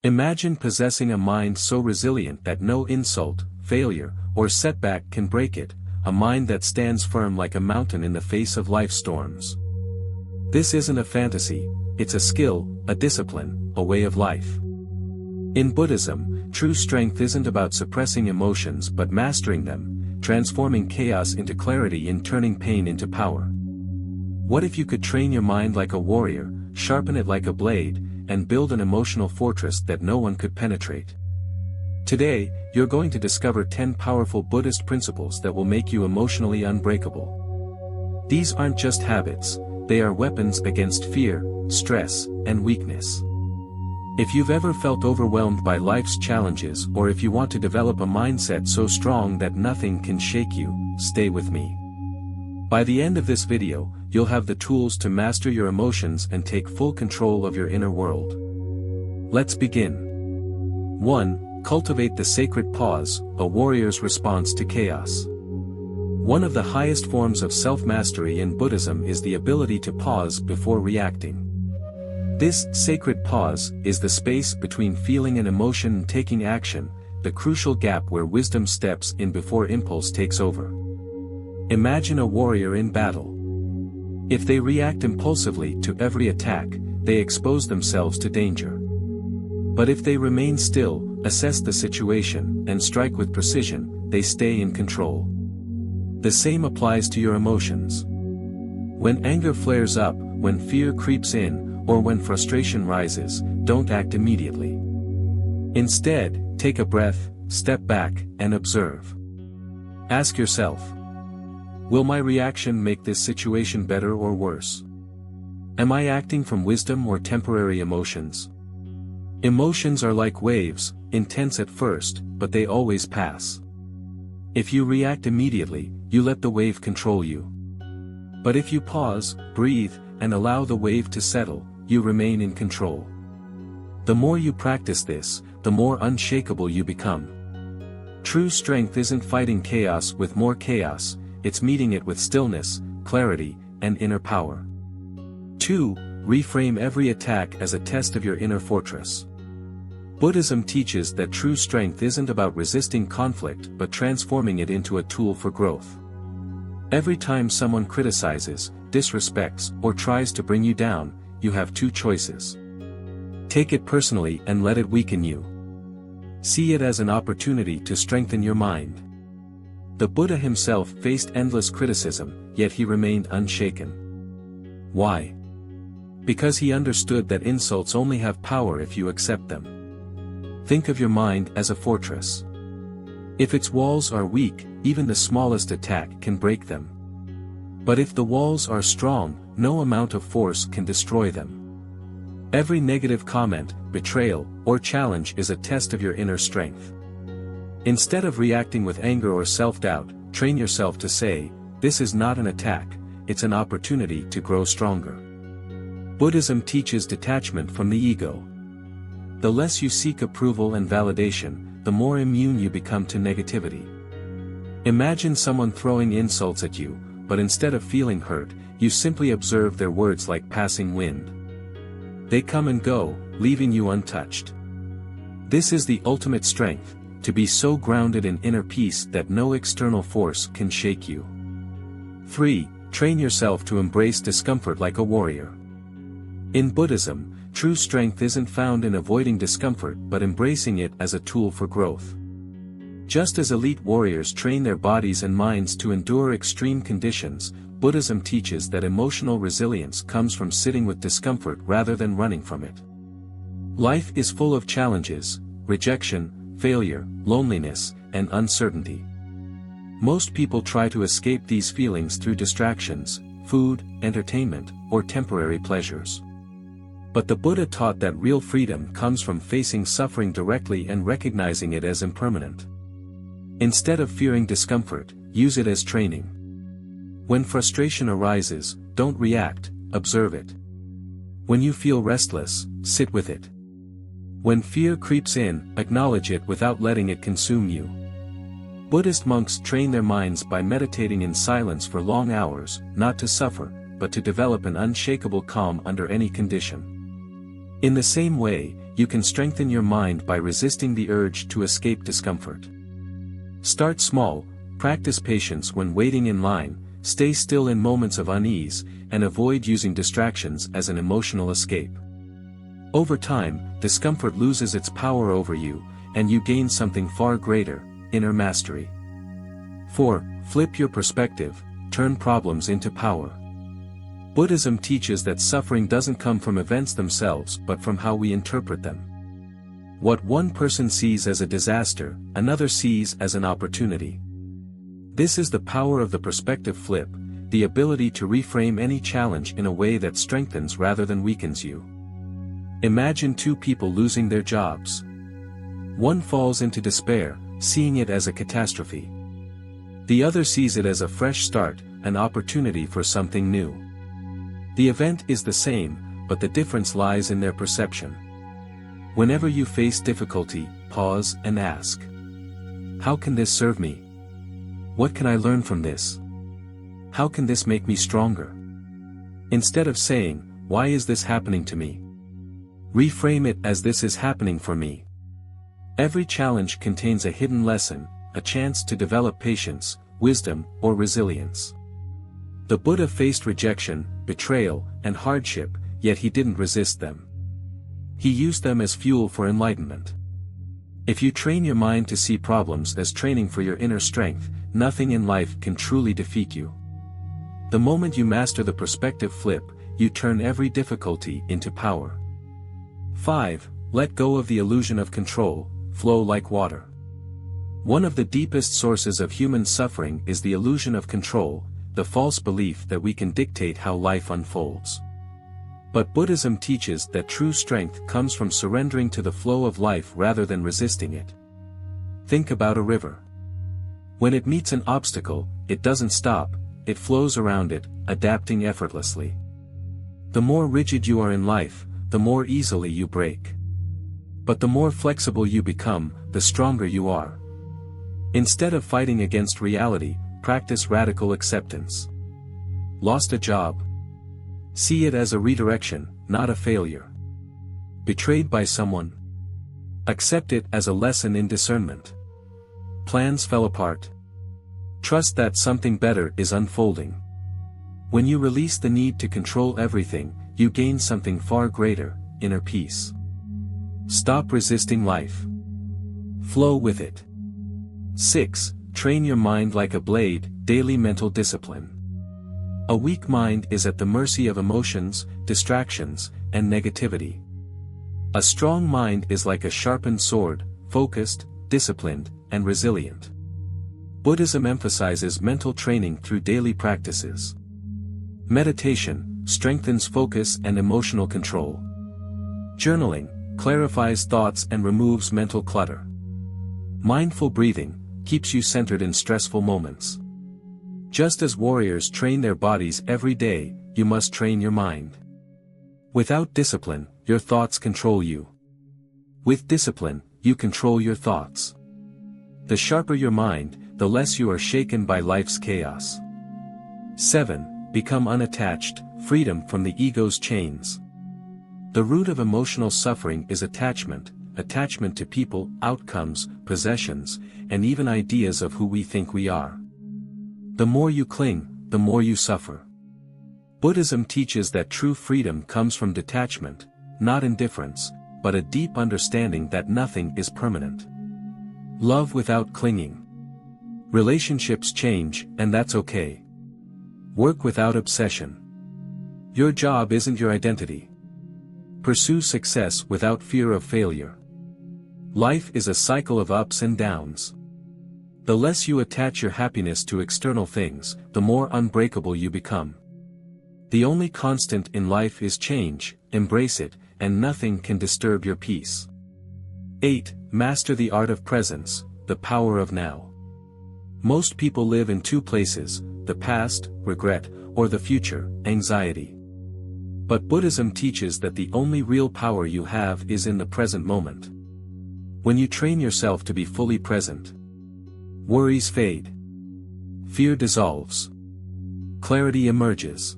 Imagine possessing a mind so resilient that no insult, failure, or setback can break it, a mind that stands firm like a mountain in the face of life's storms. This isn't a fantasy, it's a skill, a discipline, a way of life. In Buddhism, true strength isn't about suppressing emotions but mastering them, transforming chaos into clarity and turning pain into power. What if you could train your mind like a warrior, sharpen it like a blade, and build an emotional fortress that no one could penetrate? Today, you're going to discover 10 powerful Buddhist principles that will make you emotionally unbreakable. These aren't just habits, they are weapons against fear, stress, and weakness. If you've ever felt overwhelmed by life's challenges or if you want to develop a mindset so strong that nothing can shake you, stay with me. By the end of this video, you'll have the tools to master your emotions and take full control of your inner world. Let's begin. 1. Cultivate the sacred pause, a warrior's response to chaos. One of the highest forms of self-mastery in Buddhism is the ability to pause before reacting. This sacred pause is the space between feeling and emotion and taking action, the crucial gap where wisdom steps in before impulse takes over. Imagine a warrior in battle. If they react impulsively to every attack, they expose themselves to danger. But if they remain still, assess the situation, and strike with precision, they stay in control. The same applies to your emotions. When anger flares up, when fear creeps in, or when frustration rises, don't act immediately. Instead, take a breath, step back, and observe. Ask yourself, will my reaction make this situation better or worse? Am I acting from wisdom or temporary emotions? Emotions are like waves, intense at first, but they always pass. If you react immediately, you let the wave control you. But if you pause, breathe, and allow the wave to settle, you remain in control. The more you practice this, the more unshakable you become. True strength isn't fighting chaos with more chaos, it's meeting it with stillness, clarity, and inner power. 2. Reframe every attack as a test of your inner fortress. Buddhism teaches that true strength isn't about resisting conflict but transforming it into a tool for growth. Every time someone criticizes, disrespects, or tries to bring you down, you have two choices. Take it personally and let it weaken you. See it as an opportunity to strengthen your mind. The Buddha himself faced endless criticism, yet he remained unshaken. Why? Because he understood that insults only have power if you accept them. Think of your mind as a fortress. If its walls are weak, even the smallest attack can break them. But if the walls are strong, no amount of force can destroy them. Every negative comment, betrayal, or challenge is a test of your inner strength. Instead of reacting with anger or self-doubt, train yourself to say, "This is not an attack, it's an opportunity to grow stronger." Buddhism teaches detachment from the ego. The less you seek approval and validation, the more immune you become to negativity. Imagine someone throwing insults at you, but instead of feeling hurt, you simply observe their words like passing wind. They come and go, leaving you untouched. This is the ultimate strength, to be so grounded in inner peace that no external force can shake you. 3. Train yourself to embrace discomfort like a warrior. In Buddhism, true strength isn't found in avoiding discomfort but embracing it as a tool for growth. Just as elite warriors train their bodies and minds to endure extreme conditions, Buddhism teaches that emotional resilience comes from sitting with discomfort rather than running from it. Life is full of challenges, rejection, failure, loneliness, and uncertainty. Most people try to escape these feelings through distractions, food, entertainment, or temporary pleasures. But the Buddha taught that real freedom comes from facing suffering directly and recognizing it as impermanent. Instead of fearing discomfort, use it as training. When frustration arises, don't react, observe it. When you feel restless, sit with it. When fear creeps in, acknowledge it without letting it consume you. Buddhist monks train their minds by meditating in silence for long hours, not to suffer, but to develop an unshakable calm under any condition. In the same way, you can strengthen your mind by resisting the urge to escape discomfort. Start small, practice patience when waiting in line, stay still in moments of unease, and avoid using distractions as an emotional escape. Over time, discomfort loses its power over you, and you gain something far greater, inner mastery. 4. Flip your perspective, turn problems into power. Buddhism teaches that suffering doesn't come from events themselves but from how we interpret them. What one person sees as a disaster, another sees as an opportunity. This is the power of the perspective flip, the ability to reframe any challenge in a way that strengthens rather than weakens you. Imagine two people losing their jobs. One falls into despair, seeing it as a catastrophe. The other sees it as a fresh start, an opportunity for something new. The event is the same, but the difference lies in their perception. Whenever you face difficulty, pause and ask, how can this serve me? What can I learn from this? How can this make me stronger? Instead of saying, why is this happening to me? Reframe it as this is happening for me. Every challenge contains a hidden lesson, a chance to develop patience, wisdom, or resilience. The Buddha faced rejection, betrayal, and hardship, yet he didn't resist them. He used them as fuel for enlightenment. If you train your mind to see problems as training for your inner strength, nothing in life can truly defeat you. The moment you master the perspective flip, you turn every difficulty into power. 5. Let go of the illusion of control, flow like water. One of the deepest sources of human suffering is the illusion of control, the false belief that we can dictate how life unfolds. But Buddhism teaches that true strength comes from surrendering to the flow of life rather than resisting it. Think about a river. When it meets an obstacle, it doesn't stop, it flows around it, adapting effortlessly. The more rigid you are in life, the more easily you break. But the more flexible you become, the stronger you are. Instead of fighting against reality, practice radical acceptance. Lost a job? See it as a redirection, not a failure. Betrayed by someone? Accept it as a lesson in discernment. Plans fell apart? Trust that something better is unfolding. When you release the need to control everything, you gain something far greater, inner peace. Stop resisting life. Flow with it. 6. Train your mind like a blade, daily mental discipline. A weak mind is at the mercy of emotions, distractions, and negativity. A strong mind is like a sharpened sword, focused, disciplined, and resilient. Buddhism emphasizes mental training through daily practices. Meditation strengthens focus and emotional control. Journaling clarifies thoughts and removes mental clutter. Mindful breathing keeps you centered in stressful moments. Just as warriors train their bodies every day, you must train your mind. Without discipline, your thoughts control you. With discipline, you control your thoughts. The sharper your mind, the less you are shaken by life's chaos. 7. Become unattached, freedom from the ego's chains. The root of emotional suffering is attachment to people, outcomes, possessions, and even ideas of who we think we are. The more you cling, the more you suffer. Buddhism teaches that true freedom comes from detachment, not indifference, but a deep understanding that nothing is permanent. Love without clinging. Relationships change, and that's okay. Work without obsession. Your job isn't your identity. Pursue success without fear of failure. Life is a cycle of ups and downs. The less you attach your happiness to external things, the more unbreakable you become. The only constant in life is change, embrace it, and nothing can disturb your peace. 8. Master the art of presence, the power of now. Most people live in two places, the past, regret, or the future, anxiety. But Buddhism teaches that the only real power you have is in the present moment. When you train yourself to be fully present, worries fade. Fear dissolves. Clarity emerges.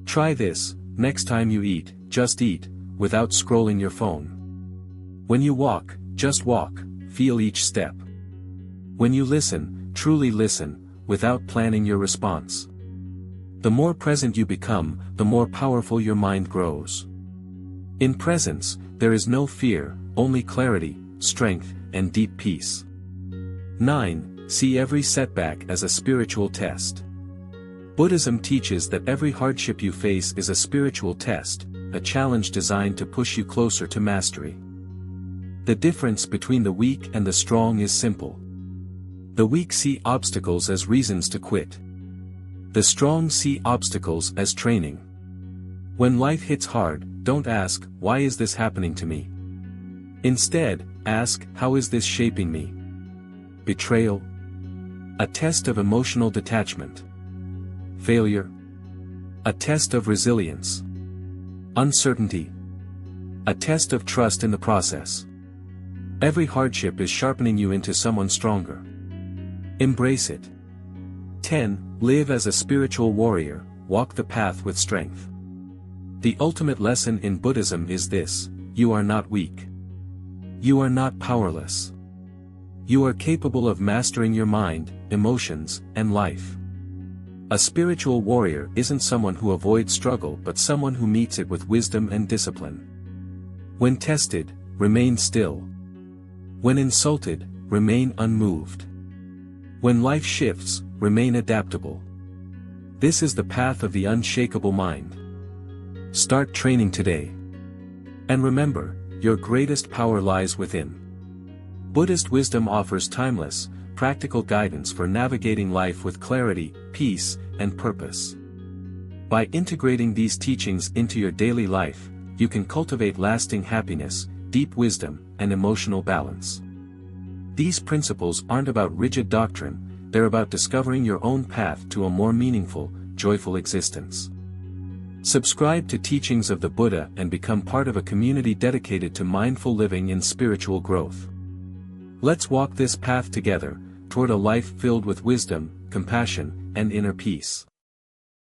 Try this, next time you eat, just eat, without scrolling your phone. When you walk, just walk, feel each step. When you listen, truly listen, without planning your response. The more present you become, the more powerful your mind grows. In presence, there is no fear, only clarity, strength, and deep peace. 9. See every setback as a spiritual test. Buddhism teaches that every hardship you face is a spiritual test, a challenge designed to push you closer to mastery. The difference between the weak and the strong is simple. The weak see obstacles as reasons to quit. The strong see obstacles as training. When life hits hard, don't ask, "Why is this happening to me?" Instead, ask, "How is this shaping me?" Betrayal? A test of emotional detachment. Failure? A test of resilience. Uncertainty? A test of trust in the process. Every hardship is sharpening you into someone stronger. Embrace it. 10. Live as a spiritual warrior, walk the path with strength. The ultimate lesson in Buddhism is this: you are not weak. You are not powerless. You are capable of mastering your mind, emotions, and life. A spiritual warrior isn't someone who avoids struggle but someone who meets it with wisdom and discipline. When tested, remain still. When insulted, remain unmoved. When life shifts, remain adaptable. This is the path of the unshakable mind. Start training today. And remember, your greatest power lies within. Buddhist wisdom offers timeless, practical guidance for navigating life with clarity, peace, and purpose. By integrating these teachings into your daily life, you can cultivate lasting happiness, deep wisdom, and emotional balance. These principles aren't about rigid doctrine, they're about discovering your own path to a more meaningful, joyful existence. Subscribe to Teachings of the Buddha and become part of a community dedicated to mindful living and spiritual growth. Let's walk this path together, toward a life filled with wisdom, compassion, and inner peace.